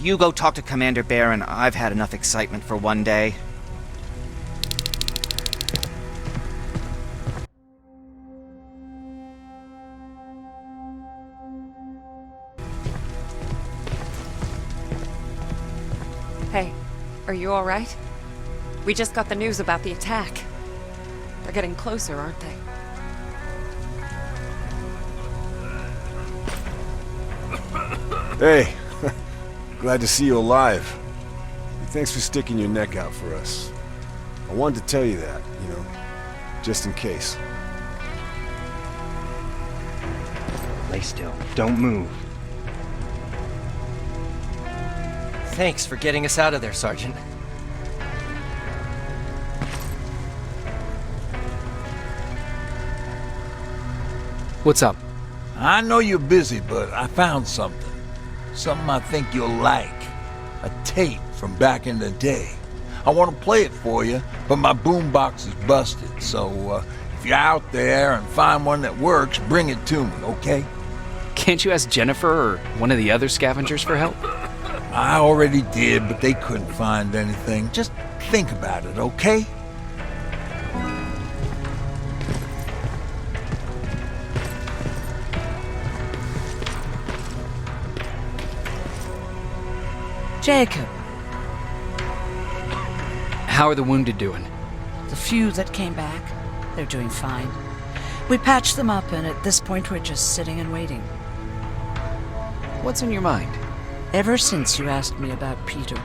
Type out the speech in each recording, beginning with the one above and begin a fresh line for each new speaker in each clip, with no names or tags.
you go talk to Commander Baron. I've had enough excitement for one day.
Hey, are you alright? We just got the news about the attack. They're getting closer, aren't they?
Hey, glad to see you alive. Thanks for sticking your neck out for us. I wanted to tell you that, you know, just in case.
Lay still. Don't move.
Thanks for getting us out of there, Sergeant.
What's up?
I know you're busy, but I found something. Something I think you'll like. A tape from back in the day. I want to play it for you, but my boombox is busted, so if you're out there and find one that works, bring it to me, okay?
Can't you ask Jennifer or one of the other scavengers for help?
I already did, but they couldn't find anything. Just think about it, okay?
Jacob.
How are the wounded doing?
The few that came back, they're doing fine. We patched them up, and at this point we're just sitting and waiting.
What's on your mind?
Ever since you asked me about Peter,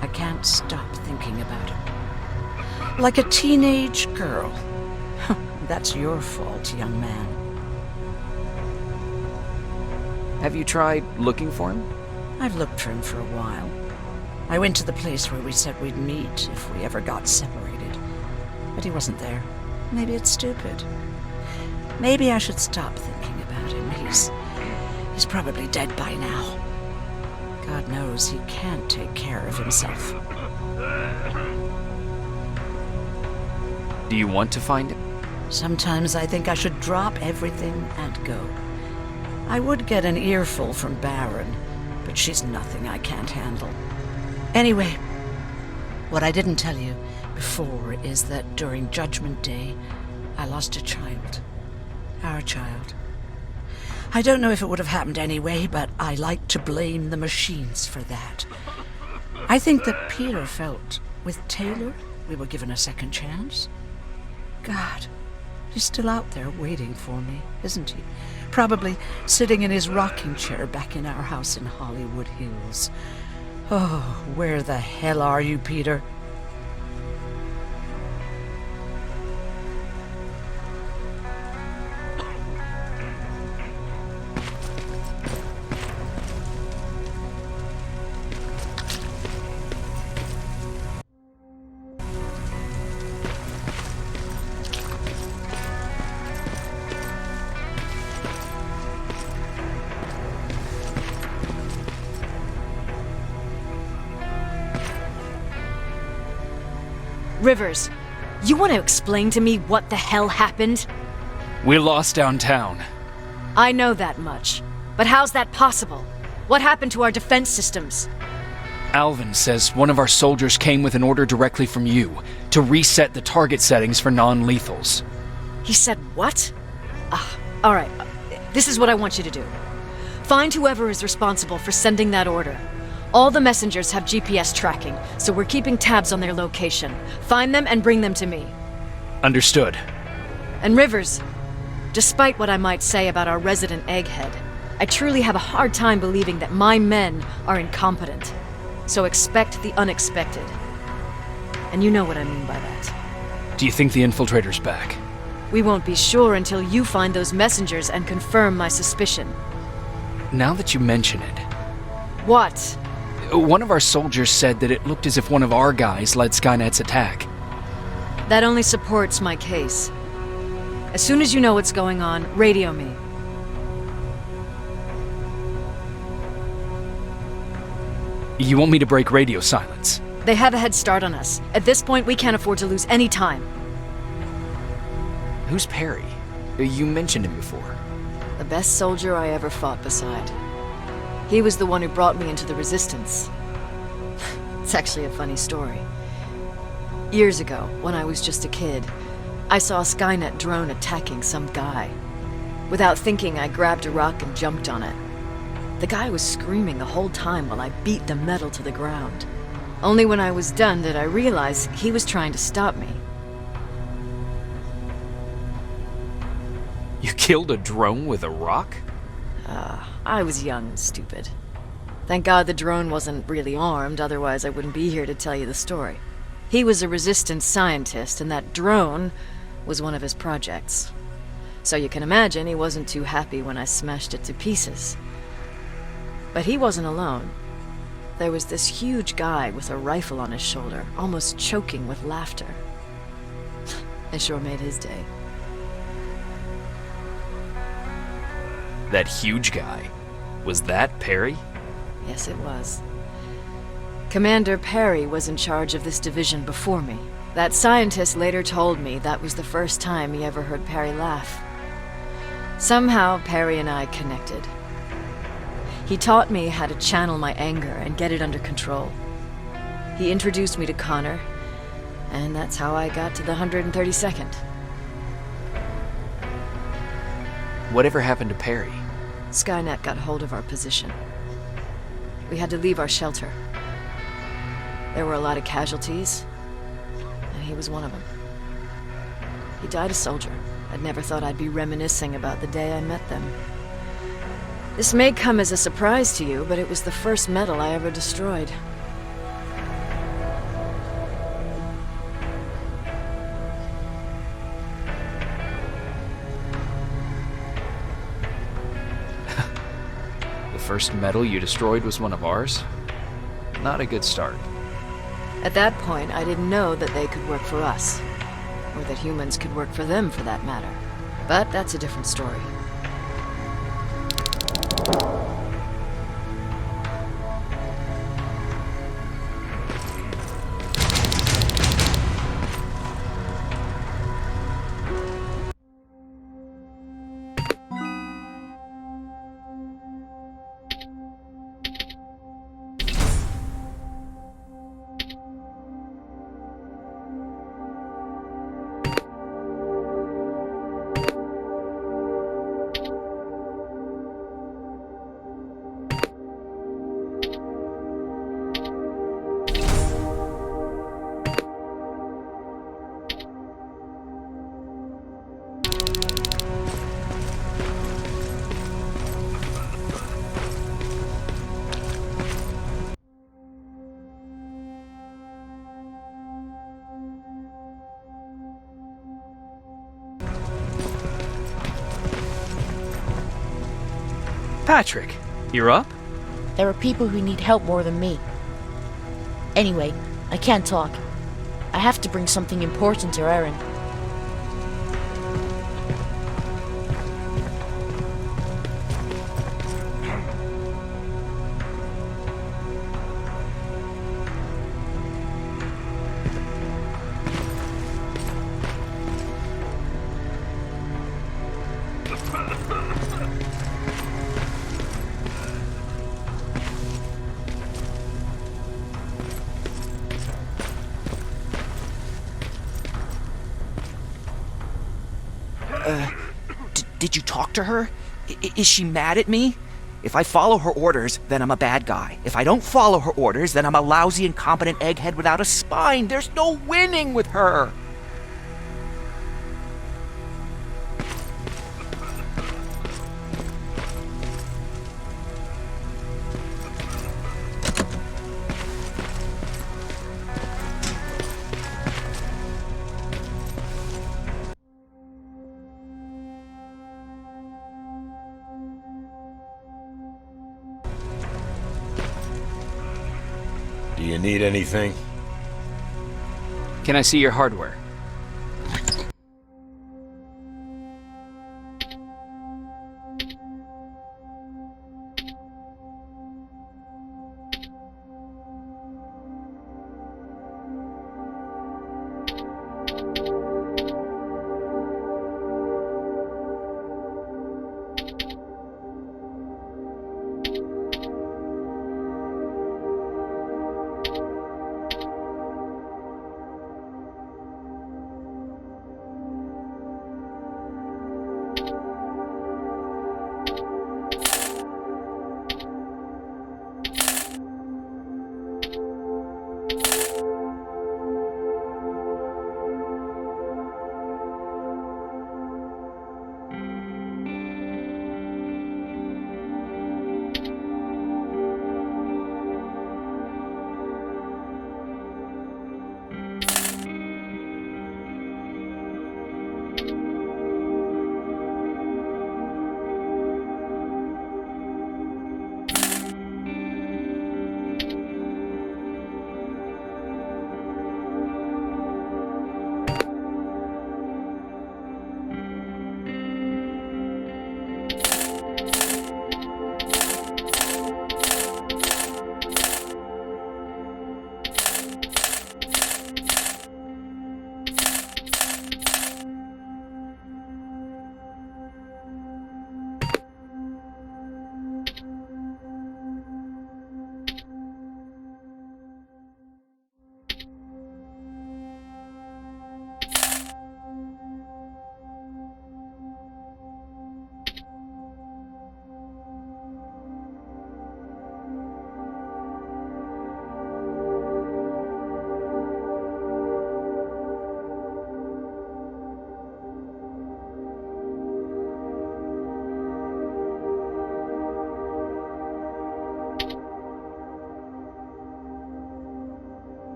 I can't stop thinking about him. Like a teenage girl. That's your fault, young man.
Have you tried looking for him?
I've looked for him for a while. I went to the place where we said we'd meet if we ever got separated. But he wasn't there. Maybe it's stupid. Maybe I should stop thinking about him. He's probably dead by now. God knows he can't take care of himself.
Do you want to find him?
Sometimes I think I should drop everything and go. I would get an earful from Baron, but she's nothing I can't handle. Anyway, what I didn't tell you before is that during Judgment Day, I lost a child. Our child. I don't know if it would have happened anyway, but I like to blame the machines for that. I think that Peter felt with Taylor we were given a second chance. God, he's still out there waiting for me, isn't he? Probably sitting in his rocking chair back in our house in Hollywood Hills. Oh, where the hell are you, Peter?
Rivers, you want to explain to me what the hell happened?
We lost downtown.
I know that much. But how's that possible? What happened to our defense systems?
Alvin says one of our soldiers came with an order directly from you to reset the target settings for non-lethals.
He said what? All right. This is what I want you to do. Find whoever is responsible for sending that order. All the messengers have GPS tracking, so we're keeping tabs on their location. Find them and bring them to me.
Understood.
And Rivers, despite what I might say about our resident egghead, I truly have a hard time believing that my men are incompetent. So expect the unexpected. And you know what I mean by that.
Do you think the infiltrator's back?
We won't be sure until you find those messengers and confirm my suspicion.
Now that you mention it...
What?
One of our soldiers said that it looked as if one of our guys led Skynet's attack.
That only supports my case. As soon as you know what's going on, radio me.
You want me to break radio silence?
They have a head start on us. At this point, we can't afford to lose any time.
Who's Perry? You mentioned him before.
The best soldier I ever fought beside. He was the one who brought me into the Resistance. It's actually a funny story. Years ago, when I was just a kid, I saw a Skainet drone attacking some guy. Without thinking, I grabbed a rock and jumped on it. The guy was screaming the whole time while I beat the metal to the ground. Only when I was done did I realize he was trying to stop me.
You killed a drone with a rock?
I was young and stupid. Thank God the drone wasn't really armed, otherwise I wouldn't be here to tell you the story. He was a Resistance scientist, and that drone was one of his projects. So you can imagine he wasn't too happy when I smashed it to pieces. But he wasn't alone. There was this huge guy with a rifle on his shoulder, almost choking with laughter. It sure made his day.
That huge guy. Was that Perry?
Yes, it was. Commander Perry was in charge of this division before me. That scientist later told me that was the first time he ever heard Perry laugh. Somehow, Perry and I connected. He taught me how to channel my anger and get it under control. He introduced me to Connor, and that's how I got to the 132nd.
Whatever happened to Perry?
Skainet got hold of our position. We had to leave our shelter. There were a lot of casualties, and he was one of them. He died a soldier. I'd never thought I'd be reminiscing about the day I met them. This may come as a surprise to you, but it was the first metal I ever destroyed.
The first metal you destroyed was one of ours? Not a good start.
At that point, I didn't know that they could work for us. Or that humans could work for them, for that matter. But that's a different story.
Patrick, you're up?
There are people who need help more than me. Anyway, I can't talk. I have to bring something important to Erin.
Did you talk to her? Is she mad at me? If I follow her orders, then I'm a bad guy. If I don't follow her orders, then I'm a lousy, incompetent egghead without a spine. There's no winning with her.
Do you need anything?
Can I see your hardware?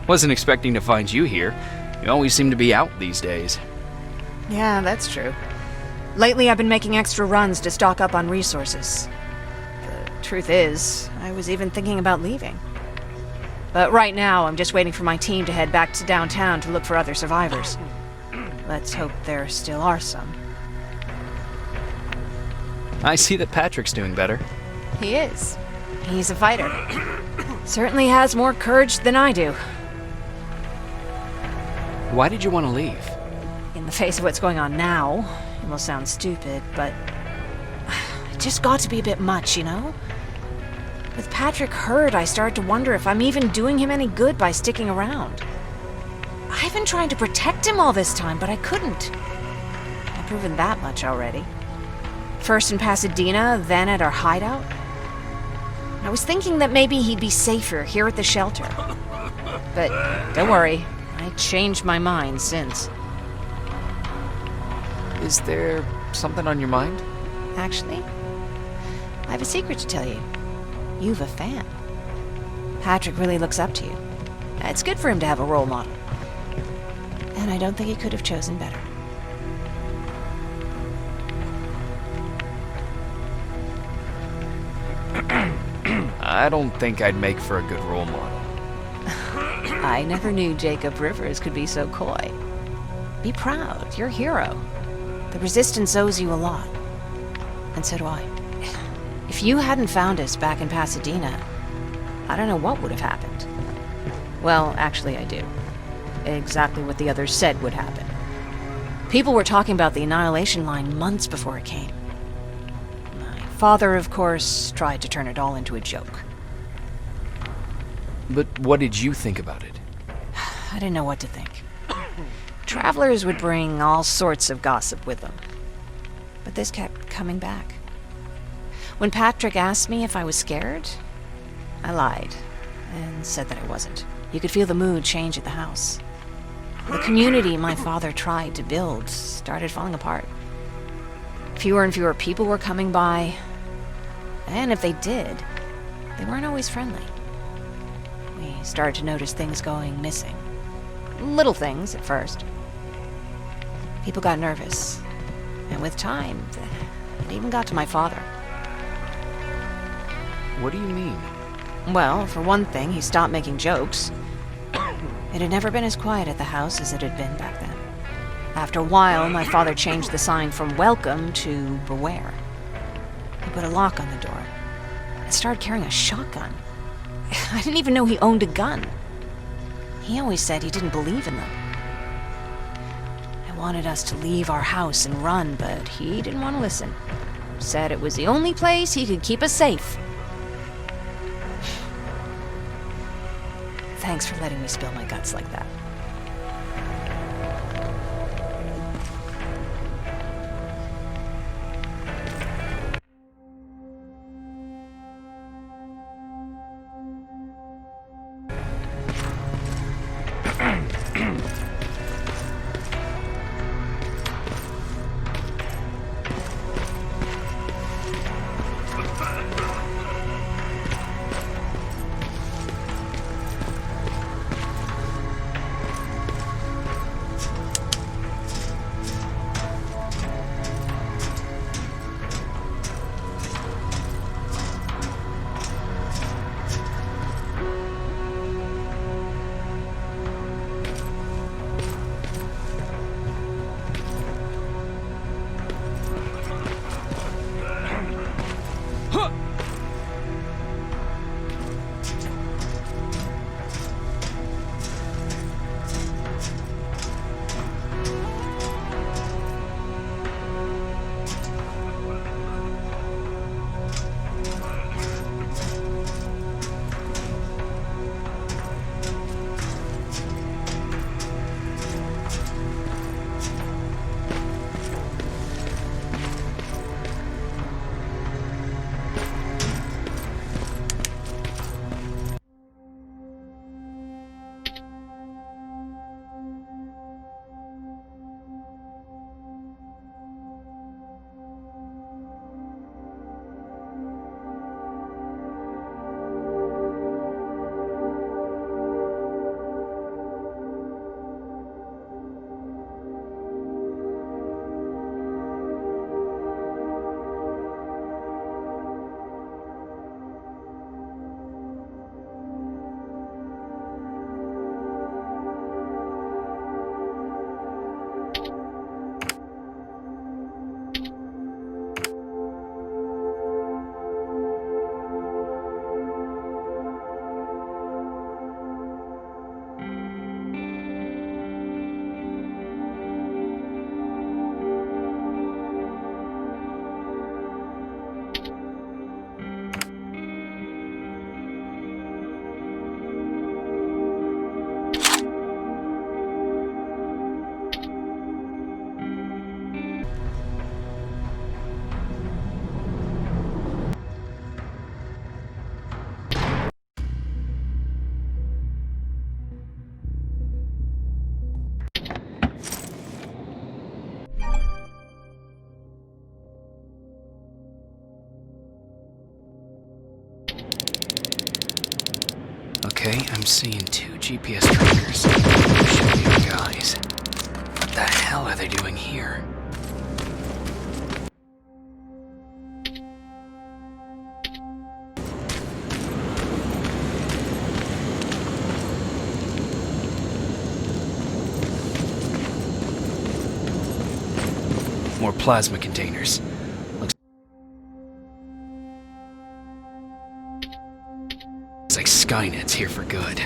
Wasn't expecting to find you here. You always seem to be out these days.
Yeah, that's true. Lately, I've been making extra runs to stock up on resources. The truth is, I was even thinking about leaving. But right now, I'm just waiting for my team to head back to downtown to look for other survivors. Let's hope there still are some.
I see that Patrick's doing better.
He is. He's a fighter. Certainly has more courage than I do.
Why did you want to leave?
In the face of what's going on now, it will sound stupid, but it just got to be a bit much, you know? With Patrick hurt, I started to wonder if I'm even doing him any good by sticking around. I've been trying to protect him all this time, but I couldn't. I've proven that much already. First in Pasadena, then at our hideout. I was thinking that maybe he'd be safer here at the shelter. But don't worry, I changed my mind since.
Is there something on your mind?
Actually, I have a secret to tell you. You've a fan. Patrick really looks up to you. It's good for him to have a role model. And I don't think he could have chosen better.
I don't think I'd make for a good role model.
I never knew Jaycob Rivers could be so coy. Be proud, you're a hero. The Resistance owes you a lot. And so do I. If you hadn't found us back in Pasadena, I don't know what would have happened. Well, actually I do. Exactly what the others said would happen. People were talking about the Annihilation Line months before it came. My father, of course, tried to turn it all into a joke.
But what did you think about it?
I didn't know what to think. Travelers would bring all sorts of gossip with them. But this kept coming back. When Patrick asked me if I was scared, I lied and said that I wasn't. You could feel the mood change at the house. The community my father tried to build started falling apart. Fewer and fewer people were coming by, and if they did, they weren't always friendly. We started to notice things going missing. Little things at first. People got nervous, and with time, it even got to my father.
What do you mean?
Well, for one thing, he stopped making jokes. It had never been as quiet at the house as it had been back then. After a while, my father changed the sign from welcome to beware. He put a lock on the door and started carrying a shotgun. I didn't even know he owned a gun. He always said he didn't believe in them. I wanted us to leave our house and run, but he didn't want to listen. Said it was the only place he could keep us safe. Thanks for letting me spill my guts like that.
Okay, I'm seeing 2 GPS trackers. Should be our guys. What the hell are they doing here? More plasma containers. Looks like Skynet's here for good.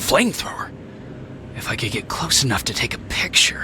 Flamethrower? If I could get close enough to take a picture.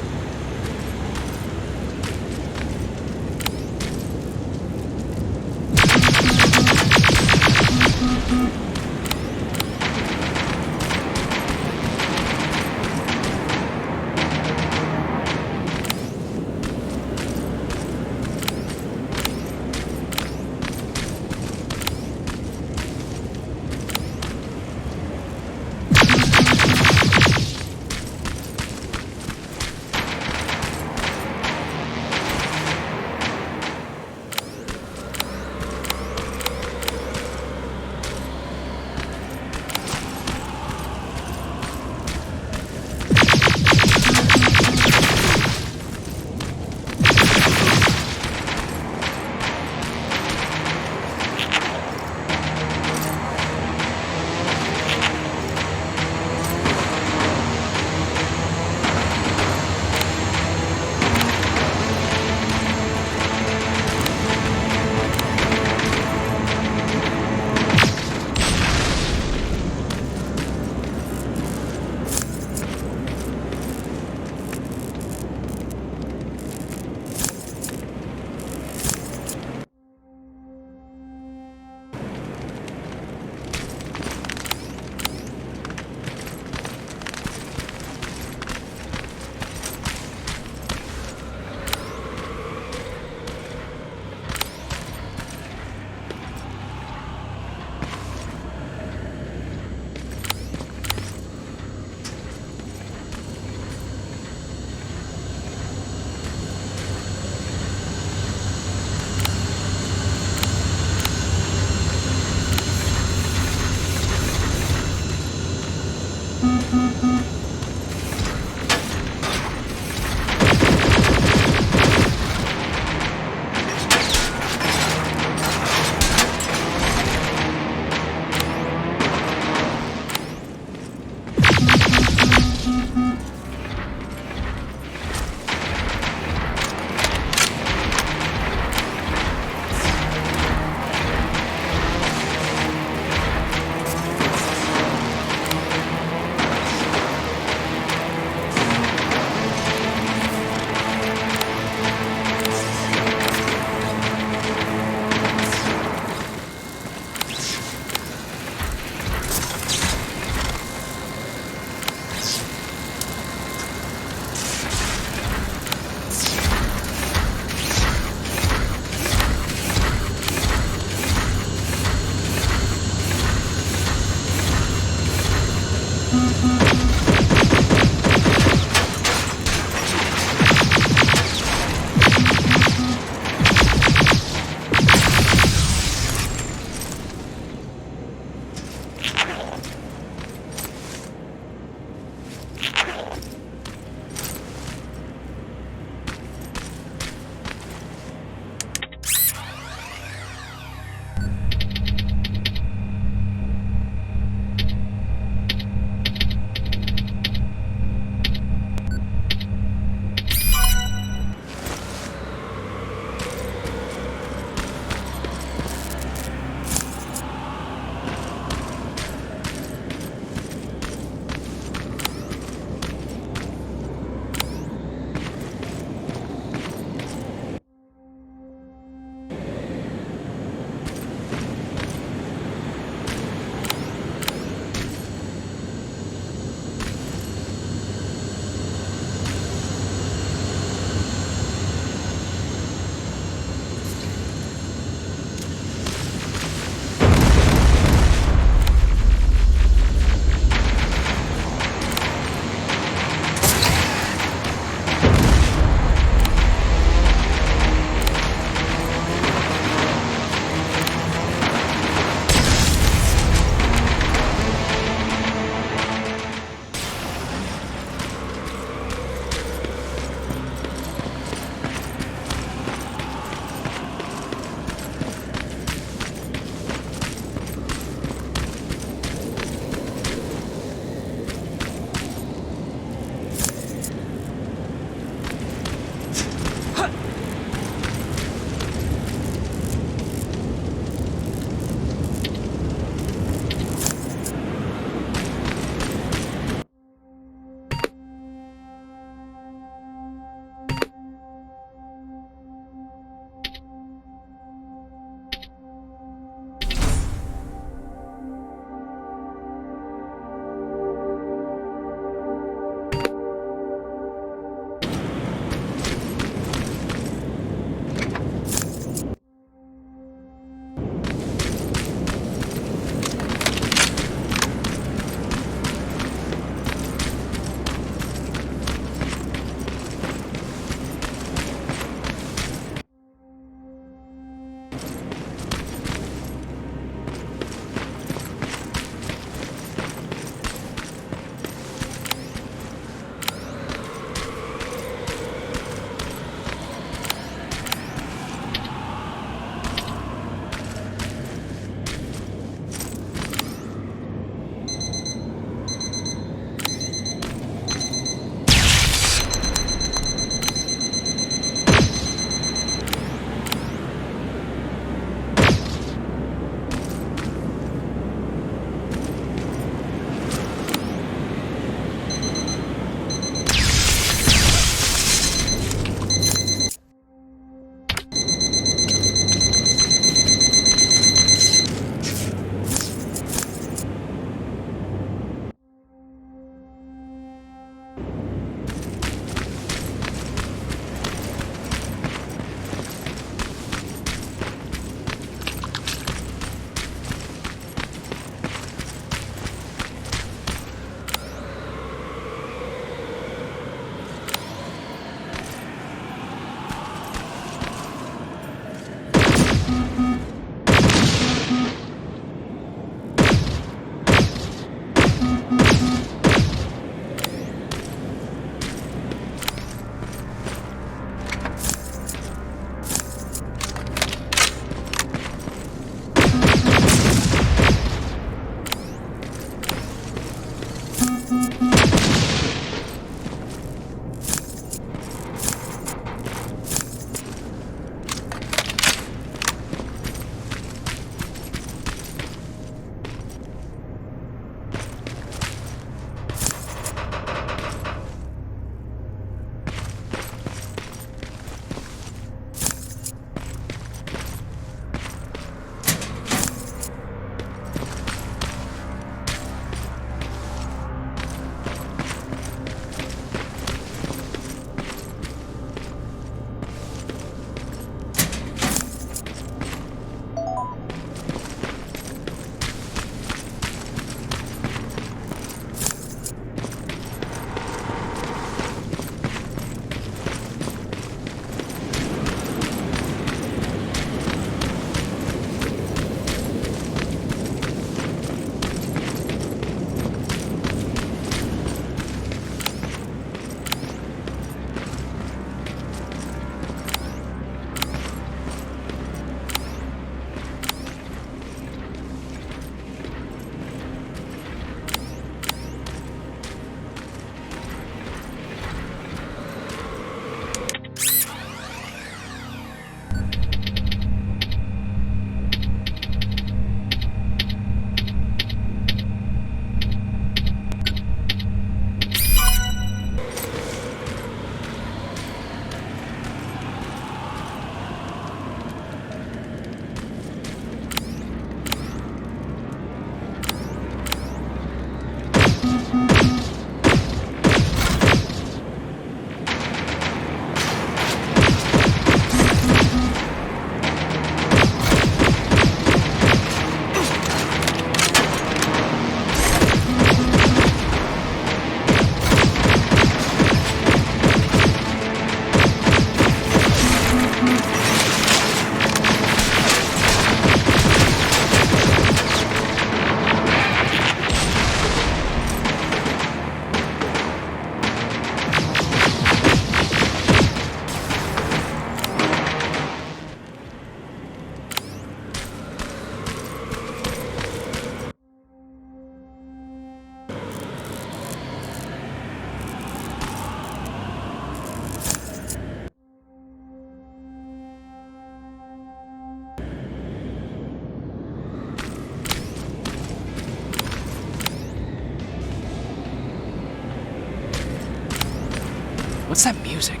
What's that music?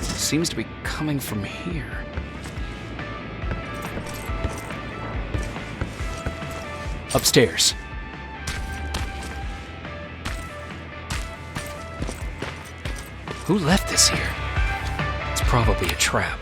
Seems to be coming from here. Upstairs. Who left this here? It's probably a trap.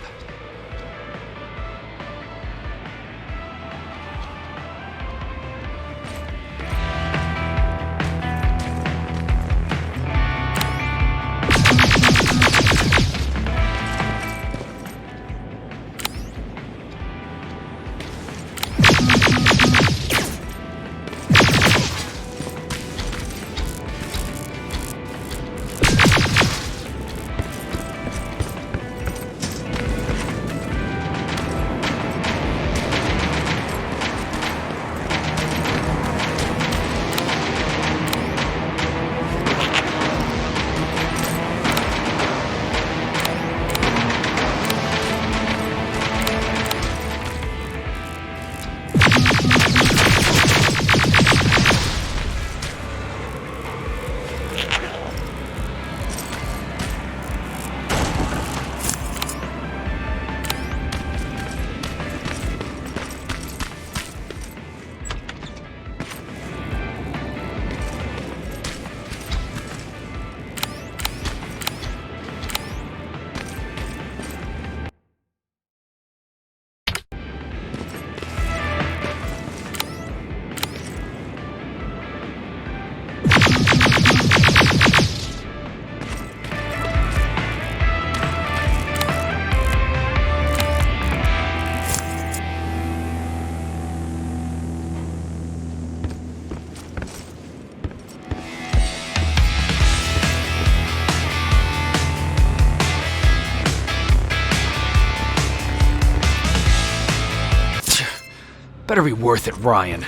Better be worth it, Ryan.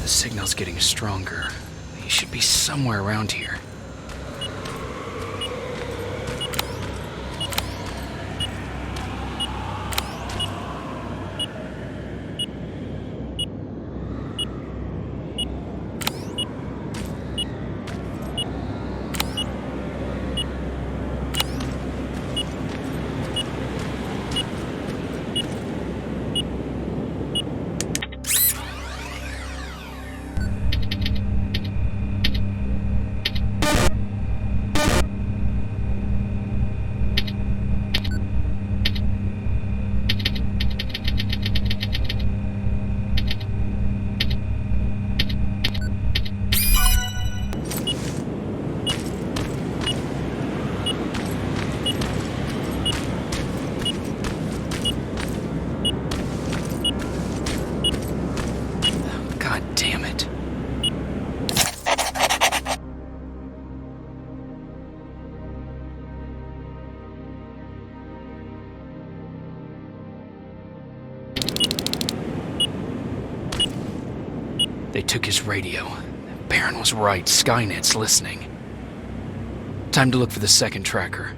The signal's getting stronger. He should be somewhere around here. They took his radio. Baron was right. Skynet's listening. Time to look for the second tracker.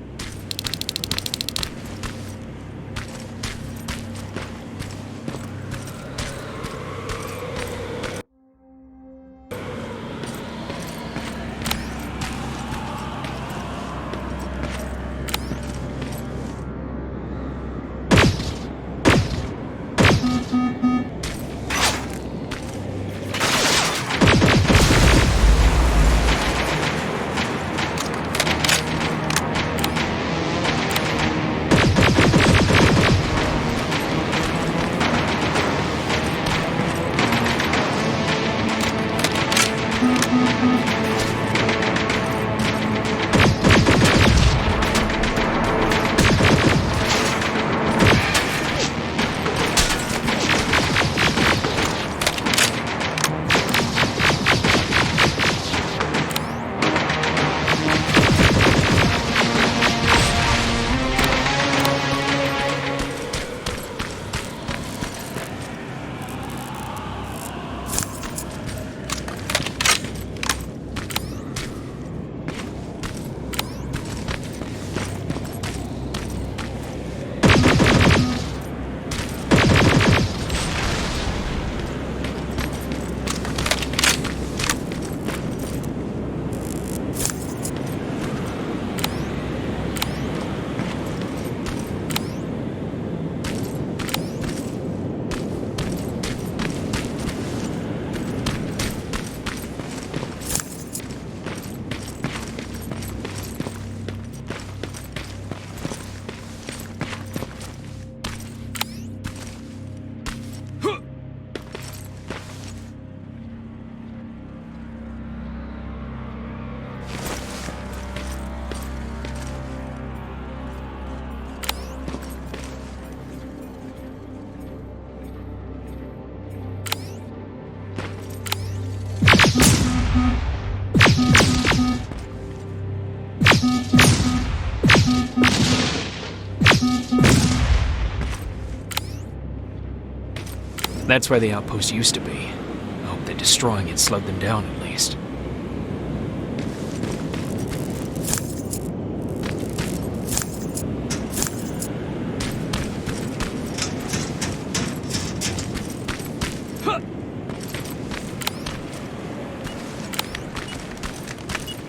That's where the outpost used to be. I hope that destroying it slowed them down at least.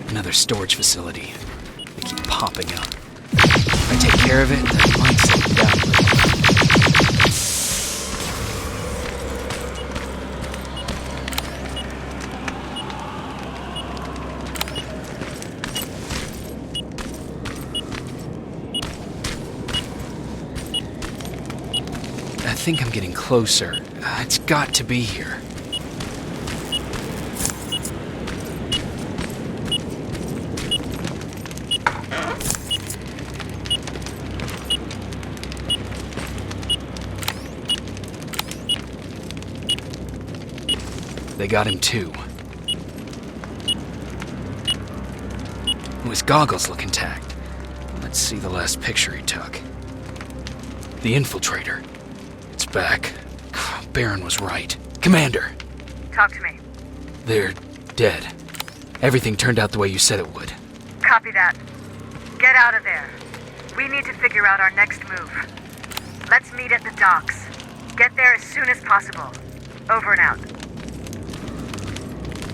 Another storage facility. They keep popping up. If I take care of it, that might slow them down a little. I think I'm getting closer. It's got to be here. They got him too. His goggles look intact. Let's see the last picture he took. The infiltrator. It's back. Baron was right. Commander!
Talk to me.
They're dead. Everything turned out the way you said it would.
Copy that. Get out of there. We need to figure out our next move. Let's meet at the docks. Get there as soon as possible. Over and out.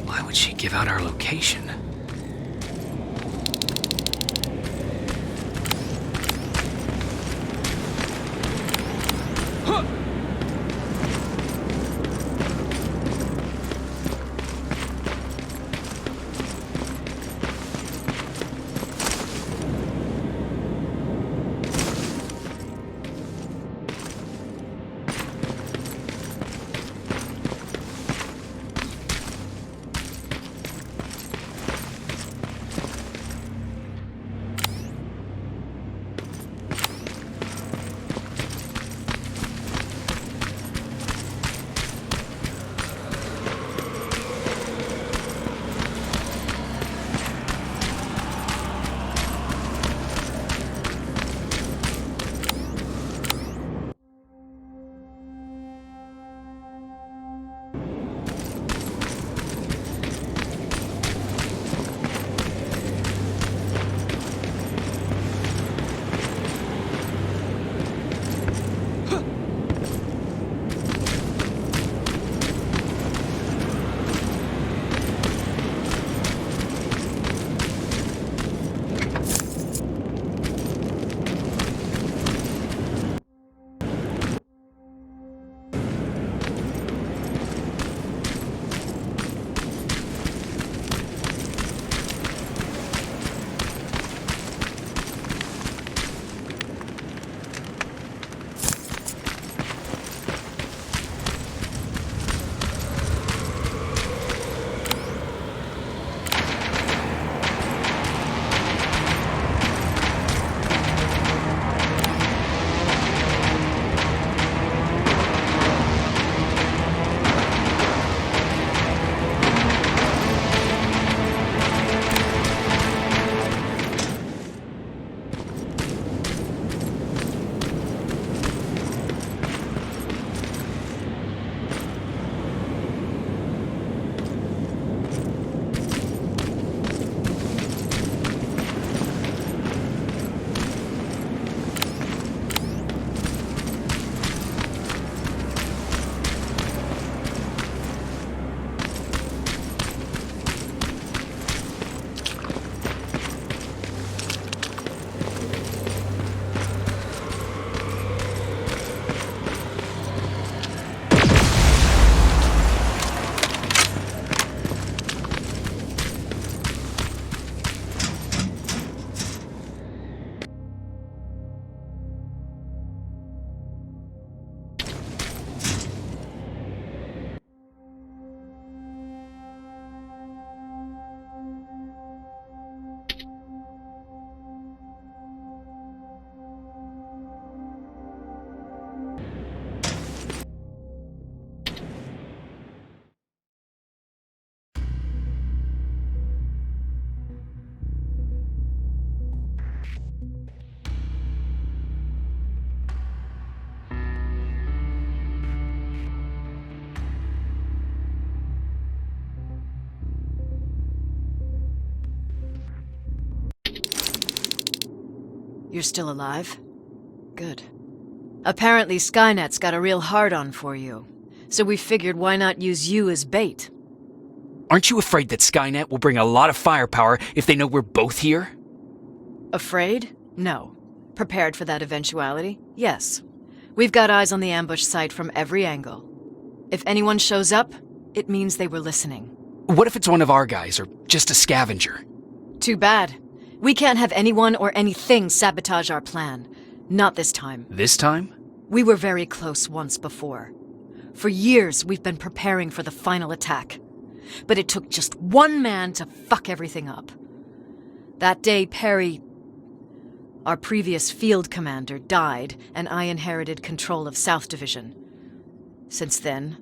Why would she give out our location?
You're still alive? Good. Apparently Skynet's got a real hard-on for you, so we figured why not use you as bait?
Aren't you afraid that Skynet will bring a lot of firepower if they know we're both here?
Afraid? No. Prepared for that eventuality? Yes. We've got eyes on the ambush site from every angle. If anyone shows up, it means they were listening.
What if it's one of our guys, or just a scavenger?
Too bad. We can't have anyone or anything sabotage our plan. Not this time.
This time?
We were very close once before. For years, we've been preparing for the final attack. But it took just one man to fuck everything up. That day, Perry, our previous field commander, died, and I inherited control of South Division. Since then,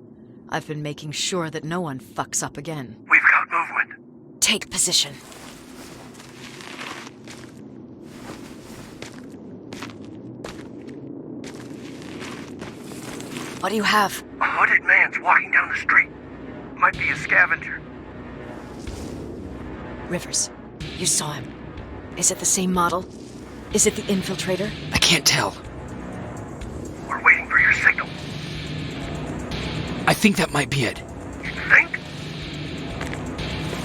I've been making sure that no one fucks up again.
We've got movement.
Take position. What do you have?
A hooded man's walking down the street. Might be a scavenger.
Rivers, you saw him. Is it the same model? Is it the Infiltrator?
I can't tell.
We're waiting for your signal.
I think that might be it.
You think?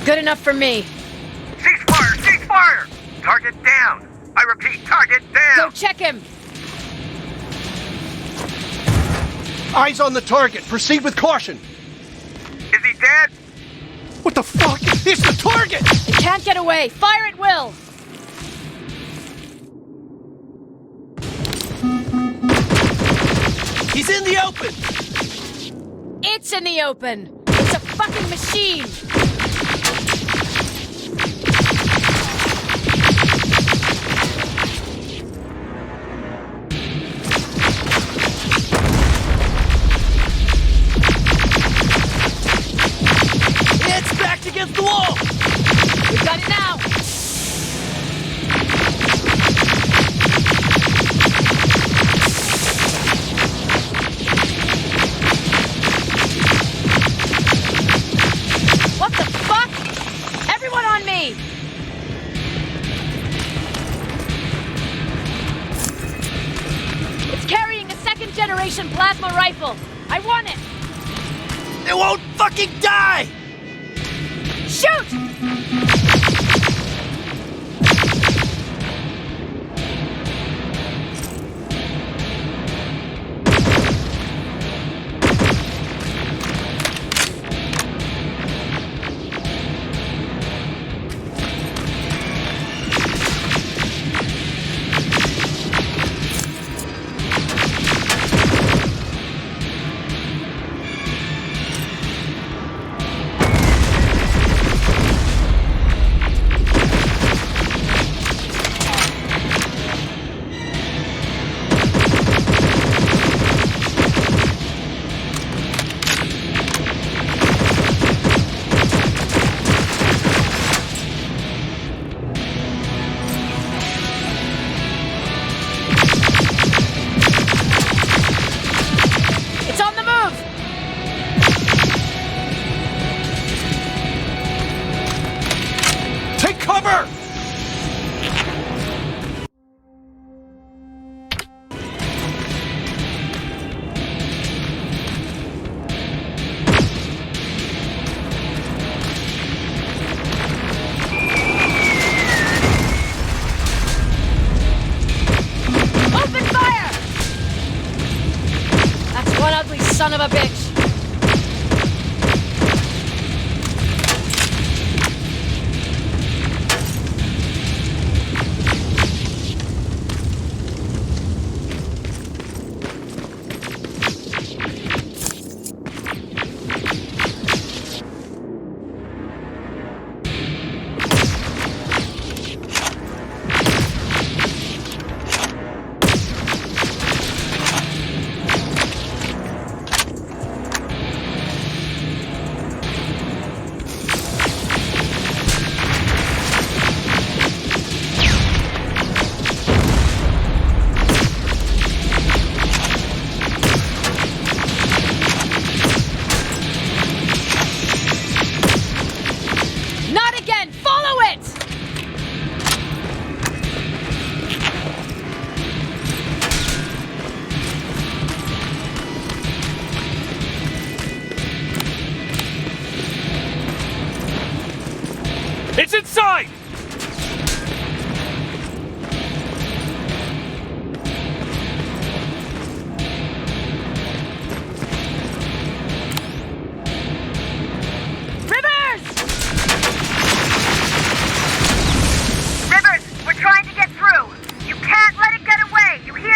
Good enough for me.
Cease fire! Cease fire! Target down! I repeat, target down!
Go check him!
Eyes on the target. Proceed with caution.
Is he dead?
What the fuck? It's the target!
It can't get away. Fire at will!
He's in the open!
It's in the open! It's a fucking machine!
It's backed against the wall!
We've got it now! What the fuck? Everyone on me! It's carrying a second-generation plasma rifle! I want it!
It won't fucking die!
Shoot! Son of a bitch!
side!
Rivers, we're trying to get through. You can't let it get away, you hear?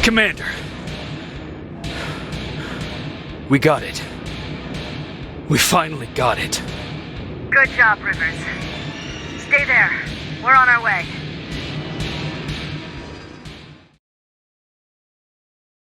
Commander. We got it. We finally got it.
Good job, Rivers. Stay there. We're on our way.